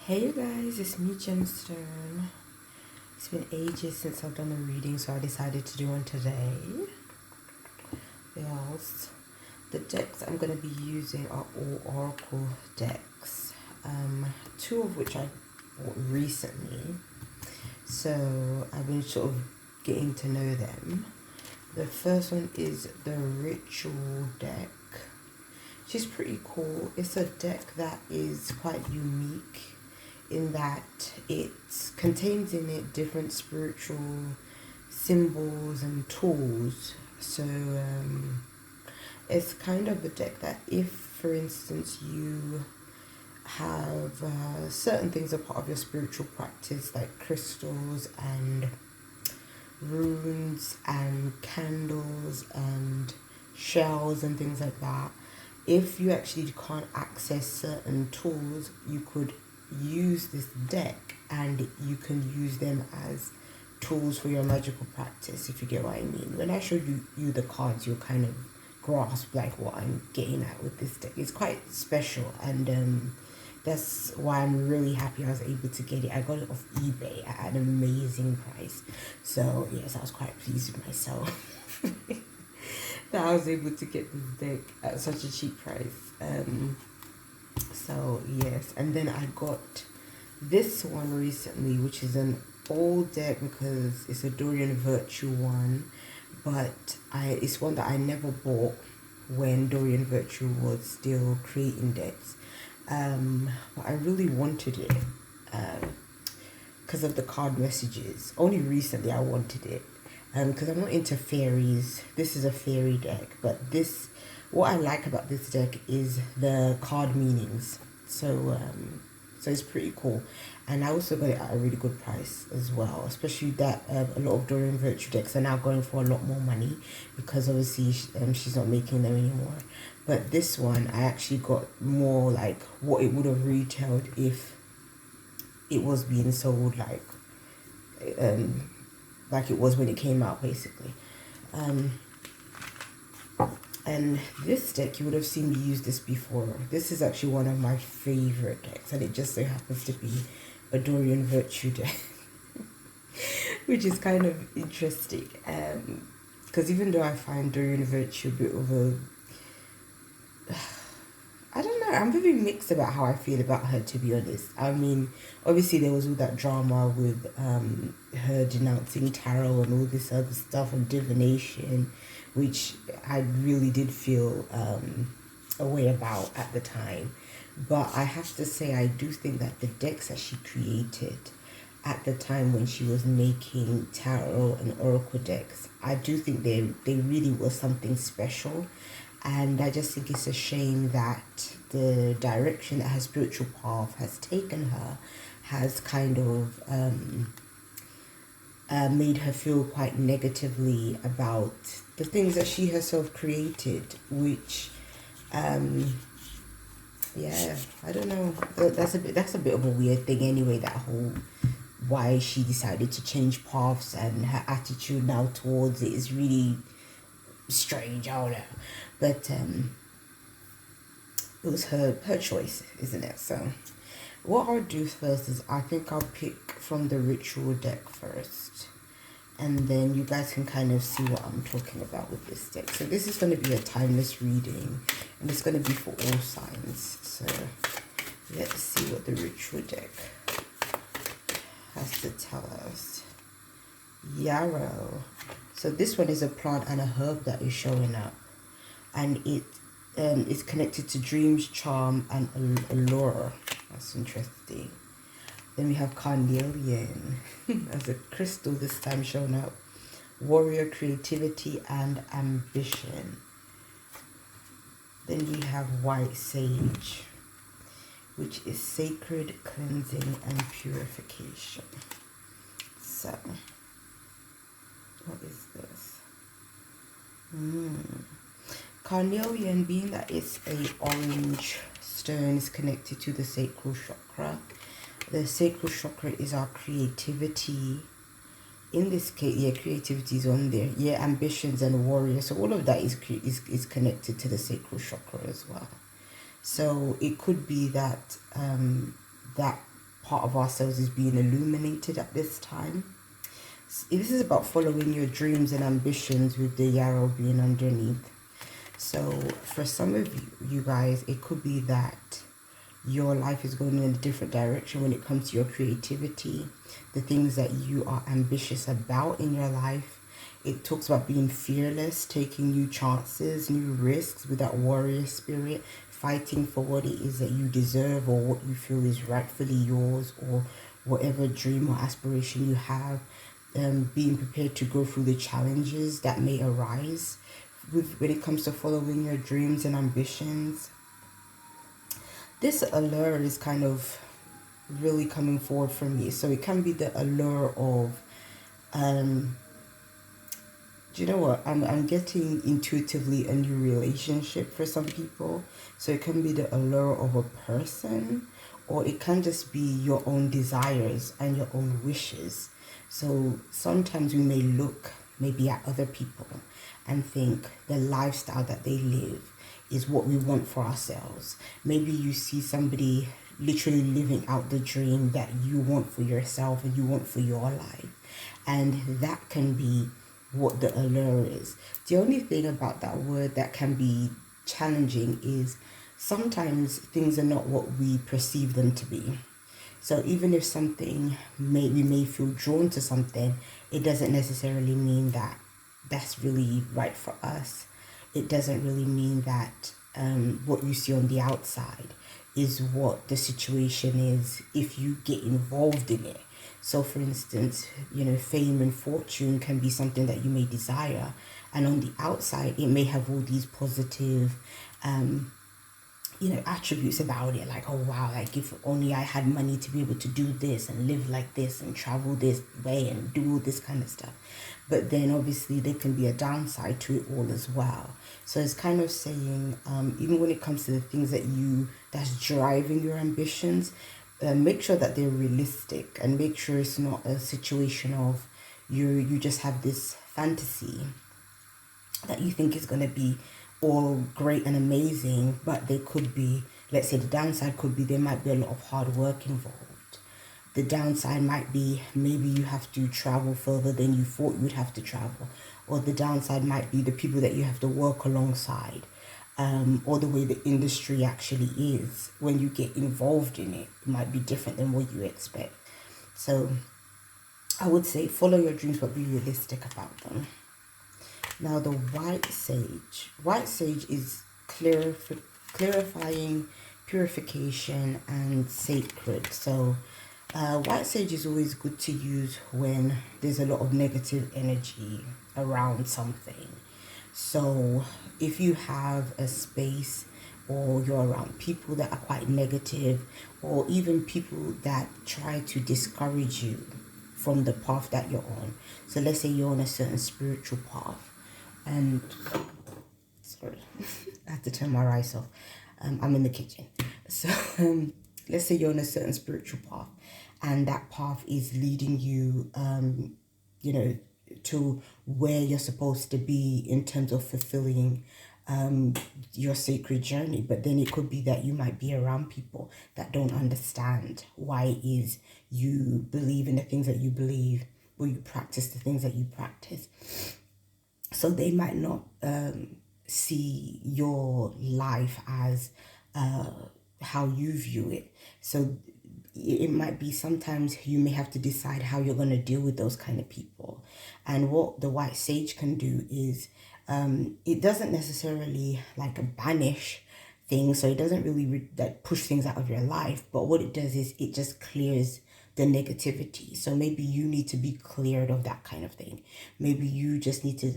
Hey guys, it's me Gemstone. It's been ages since I've done a reading, so I decided to do one today. Yes, the decks I'm going to be using are all Oracle decks, two of which I bought recently, so I've been sort of getting to know them. The first one is the Ritual deck, which is pretty cool. It's a deck that is quite unique in that it contains in it different spiritual symbols and tools. So it's kind of a deck that if, for instance, you have certain things are part of your spiritual practice, like crystals and runes and candles and shells and things like that, if you actually can't access certain tools, you could use this deck and you can use them as tools for your magical practice, if you get what I mean. When I show you the cards, you'll kind of grasp like what I'm getting at with this deck. It's quite special, and that's why I'm really happy I was able to get it. I got it off eBay at an amazing price, so yes, I was quite pleased with myself that I was able to get this deck at such a cheap price. So yes, and then I got this one recently, which is an old deck because it's a Dorian Virtue one, but it's one that I never bought when Dorian Virtue was still creating decks. But I really wanted it because of the card messages. Only recently I wanted it because I'm not into fairies. This is a fairy deck, but what I like about this deck is the card meanings. So it's pretty cool, and I also got it at a really good price as well. Especially that a lot of Dorian Virtue decks are now going for a lot more money because obviously she's not making them anymore. But this one I actually got more like what it would have retailed if it was being sold like it was when it came out, basically. And this deck, you would have seen me use this before. This is actually one of my favorite decks, and it just so happens to be a Dorian Virtue deck, which is kind of interesting. Because even though I find Dorian Virtue a bit of a, I don't know, I'm very mixed about how I feel about her, to be honest. I mean, obviously there was all that drama with her denouncing tarot and all this other stuff and divination, which I really did feel a way about at the time. But I have to say, I do think that the decks that she created at the time when she was making tarot and oracle decks, I do think they really were something special. And I just think it's a shame that the direction that her spiritual path has taken her has kind of made her feel quite negatively about the things that she herself created, which yeah, I don't know, that's a bit of a weird thing anyway, that whole why she decided to change paths and her attitude now towards it is really strange. I don't know, but it was her choice, isn't it? So what I'll do first is I think I'll pick from the Ritual deck first, and then you guys can kind of see what I'm talking about with this deck. So this is going to be a timeless reading, and it's going to be for all signs. So let's see what the Ritual deck has to tell us. Yarrow. So this one is a plant and a herb that is showing up, and it is connected to dreams, charm, and allure. That's interesting. Then we have carnelian as a crystal this time showing up. Warrior, creativity, and ambition. Then we have white sage, which is sacred, cleansing, and purification. So what is this? Carnelian, being that it's a orange stone, is connected to the sacral chakra. The sacral chakra is our creativity. In this case, yeah, creativity is on there. Yeah, ambitions and warrior. So all of that is connected to the sacral chakra as well. So it could be that that part of ourselves is being illuminated at this time. This is about following your dreams and ambitions with the yarrow being underneath. So for some of you guys, it could be that your life is going in a different direction when it comes to your creativity, the things that you are ambitious about in your life. It talks about being fearless, taking new chances, new risks with that warrior spirit, fighting for what it is that you deserve or what you feel is rightfully yours, or whatever dream or aspiration you have. Being prepared to go through the challenges that may arise when it comes to following your dreams and ambitions. This allure is kind of really coming forward for me. So it can be the allure of, do you know what? I'm getting intuitively a new relationship for some people. So it can be the allure of a person, or it can just be your own desires and your own wishes. So sometimes we may look maybe at other people and think the lifestyle that they live is what we want for ourselves. Maybe you see somebody literally living out the dream that you want for yourself and you want for your life. And that can be what the allure is. The only thing about that word that can be challenging is sometimes things are not what we perceive them to be. So even if we may feel drawn to something, it doesn't necessarily mean that that's really right for us. It doesn't really mean that what you see on the outside is what the situation is if you get involved in it. So for instance, fame and fortune can be something that you may desire, and on the outside it may have all these positive attributes about it, like, oh wow, like if only I had money to be able to do this and live like this and travel this way and do all this kind of stuff. But then obviously there can be a downside to it all as well. So it's kind of saying, even when it comes to the things that's driving your ambitions, make sure that they're realistic, and make sure it's not a situation of you just have this fantasy that you think is going to be all great and amazing, but there could be, let's say the downside could be there might be a lot of hard work involved. The downside might be maybe you have to travel further than you thought you would have to travel, or the downside might be the people that you have to work alongside, or the way the industry actually is when you get involved in it. It might be different than what you expect. So I would say follow your dreams, but be realistic about them. Now the white sage. White sage is clarifying, purification, and sacred. So white sage is always good to use when there's a lot of negative energy around something. So if you have a space, or you're around people that are quite negative, or even people that try to discourage you from the path that you're on. So let's say you're on a certain spiritual path, and sorry, I have to turn my rice off. I'm in the kitchen. So let's say you're on a certain spiritual path, and that path is leading you, to where you're supposed to be in terms of fulfilling your sacred journey. But then it could be that you might be around people that don't understand why it is you believe in the things that you believe, or you practice the things that you practice. So they might not see your life as how you view it. So it might be sometimes you may have to decide how you're going to deal with those kind of people. And what the white sage can do is, it doesn't necessarily like banish things, so it doesn't really like push things out of your life, but what it does is it just clears the negativity. So maybe you need to be cleared of that kind of thing. Maybe you just need to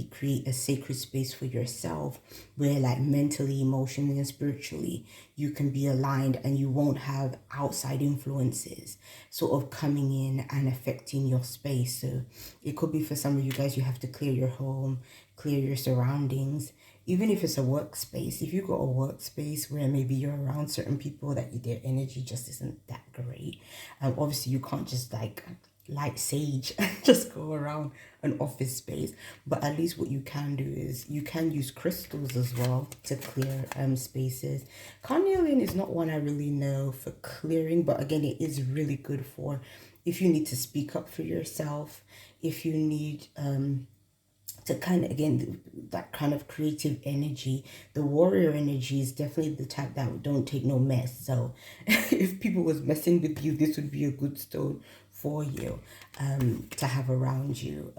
create a sacred space for yourself where, like, mentally, emotionally, and spiritually you can be aligned, and you won't have outside influences sort of coming in and affecting your space. So it could be, for some of you guys, you have to clear your home, clear your surroundings. Even if it's a workspace, if you got a workspace where maybe you're around certain people that their energy just isn't that great, obviously you can't just like light sage and just go around an office space. But at least what you can do is you can use crystals as well to clear spaces. Carnelian is not one I really know for clearing, but again, it is really good for if you need to speak up for yourself, if you need to kind of, again, that kind of creative energy. The warrior energy is definitely the type that don't take no mess. So if people was messing with you, this would be a good stone for you to have around you.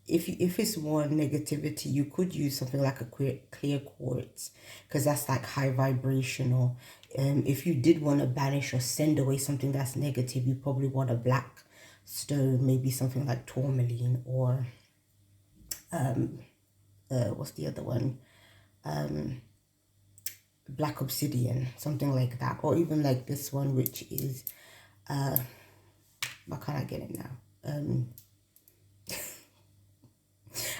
If it's more negativity, you could use something like a clear quartz, because that's like high vibrational. If you did want to banish or send away something that's negative, you probably want a black stone, maybe something like tourmaline, or what's the other one? Black obsidian, something like that, or even like this one, which is why can't I get it now?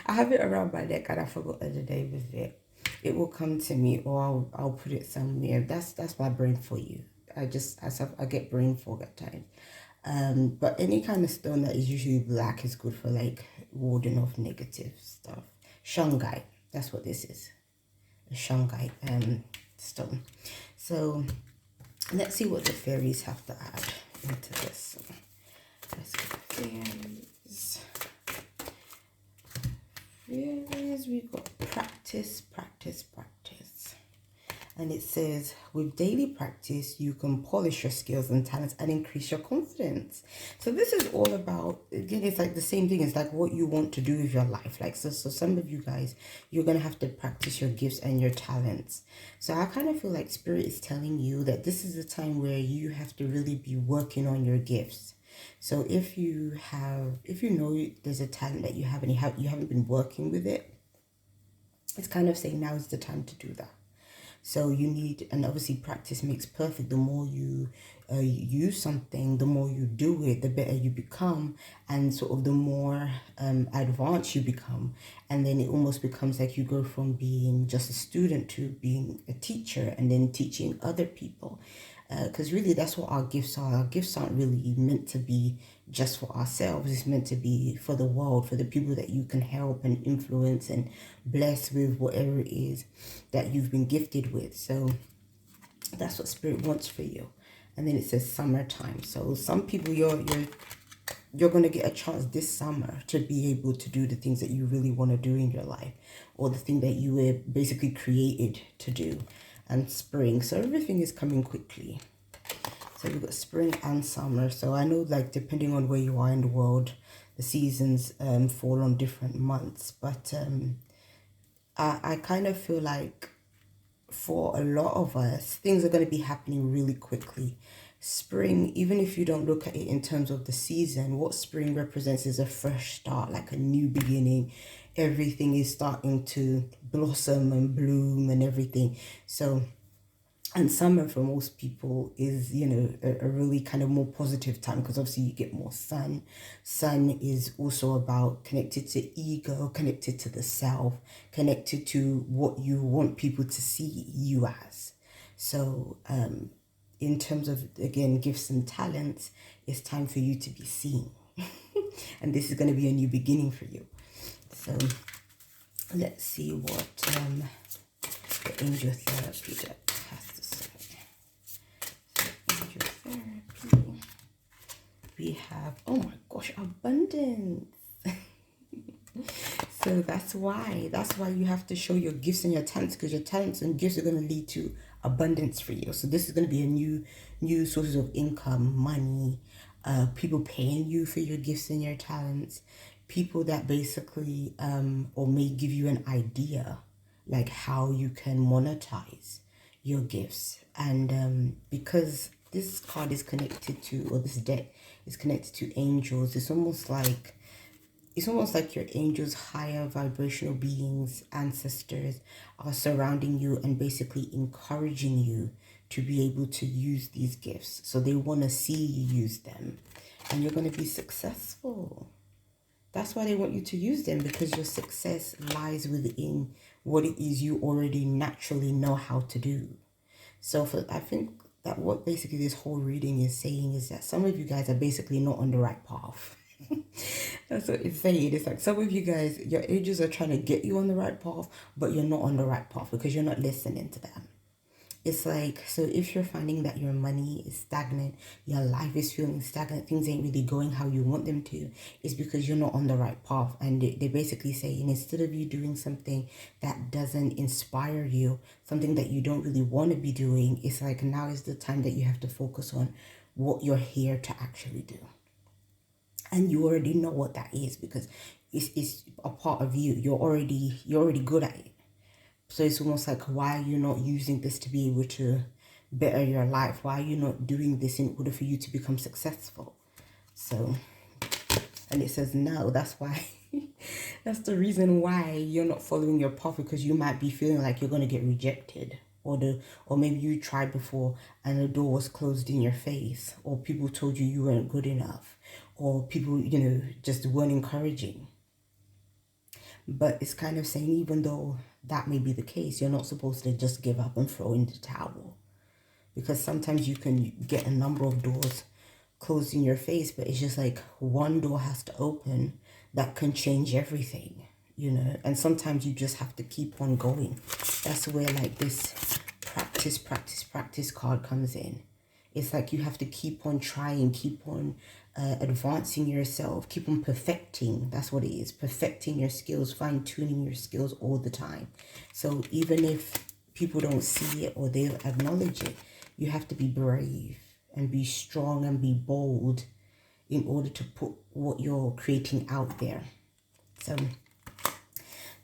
I have it around my neck and I forgot the other day with it. It will come to me, or I'll put it somewhere. That's my brain for you. I get brain fog at times. But any kind of stone that is usually black is good for like warding off negative stuff. Shungite, that's what this is. A shungite stone. So let's see what the fairies have to add into this. Let's go fairies. Fairies, we got practice. And it says, with daily practice, you can polish your skills and talents and increase your confidence. So this is all about, again, it's like the same thing. It's like what you want to do with your life. Like, so some of you guys, you're going to have to practice your gifts and your talents. So I kind of feel like Spirit is telling you that this is a time where you have to really be working on your gifts. So if you know there's a talent that you have and you haven't been working with it, it's kind of saying now is the time to do that. So you need, and obviously practice makes perfect. The more you use something, the more you do it, the better you become, and sort of the more advanced you become. And then it almost becomes like you go from being just a student to being a teacher, and then teaching other people. Because really that's what our gifts are. Our gifts aren't really meant to be just for ourselves. It's meant to be for the world, for the people that you can help and influence and bless with whatever it is that you've been gifted with. So that's what Spirit wants for you. And then it says summertime. So some people, you're going to get a chance this summer to be able to do the things that you really want to do in your life, or the thing that you were basically created to do. And spring, so everything is coming quickly. So we've got spring and summer. So I know, like, depending on where you are in the world, the seasons fall on different months, but I kind of feel like for a lot of us, things are going to be happening really quickly. Spring, even if you don't look at it in terms of the season, what spring represents is a fresh start, like a new beginning. Everything is starting to blossom and bloom and everything. So, and summer for most people is, you know, a really kind of more positive time, because obviously you get more sun. Sun is also about connected to ego, connected to the self, connected to what you want people to see you as. So, in terms of, again, gifts and talents, it's time for you to be seen. And this is going to be a new beginning for you. So let's see what the angel therapy deck has to say. So angel therapy. We have, oh my gosh, abundance. So that's why you have to show your gifts and your talents, because your talents and gifts are going to lead to abundance for you. So this is going to be a new sources of income, money, people paying you for your gifts and your talents, people that basically or may give you an idea like how you can monetize your gifts. And because this card is connected to, or this deck is connected to angels, it's almost like your angels, higher vibrational beings, ancestors are surrounding you and basically encouraging you to be able to use these gifts. So they want to see you use them, and you're going to be successful. That's why they want you to use them, because your success lies within what it is you already naturally know how to do. So I think that what basically this whole reading is saying is that some of you guys are basically not on the right path. That's what it's saying. It's like some of you guys, your angels are trying to get you on the right path, but you're not on the right path because you're not listening to them. It's like, so if you're finding that your money is stagnant, your life is feeling stagnant, things ain't really going how you want them to, it's because you're not on the right path. And they're basically saying, instead of you doing something that doesn't inspire you, something that you don't really want to be doing, it's like now is the time that you have to focus on what you're here to actually do. And you already know what that is because it's a part of you. You're already good at it. So it's almost like, why are you not using this to be able to better your life? Why are you not doing this in order for you to become successful? So, and it says no, that's why. That's the reason why you're not following your path, because you might be feeling like you're going to get rejected, or maybe you tried before and the door was closed in your face, or people told you weren't good enough, or people, just weren't encouraging. But it's kind of saying, even though that may be the case, you're not supposed to just give up and throw in the towel. Because sometimes you can get a number of doors closed in your face, but it's just like one door has to open that can change everything, And sometimes you just have to keep on going. That's where like this practice card comes in. It's like you have to keep on trying, keep on advancing yourself, keep on perfecting. That's what it is, perfecting your skills, fine-tuning your skills all the time. So even if people don't see it or they don't acknowledge it, you have to be brave and be strong and be bold in order to put what you're creating out there. So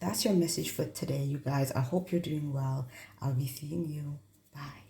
that's your message for today, you guys. I hope you're doing well. I'll be seeing you. Bye.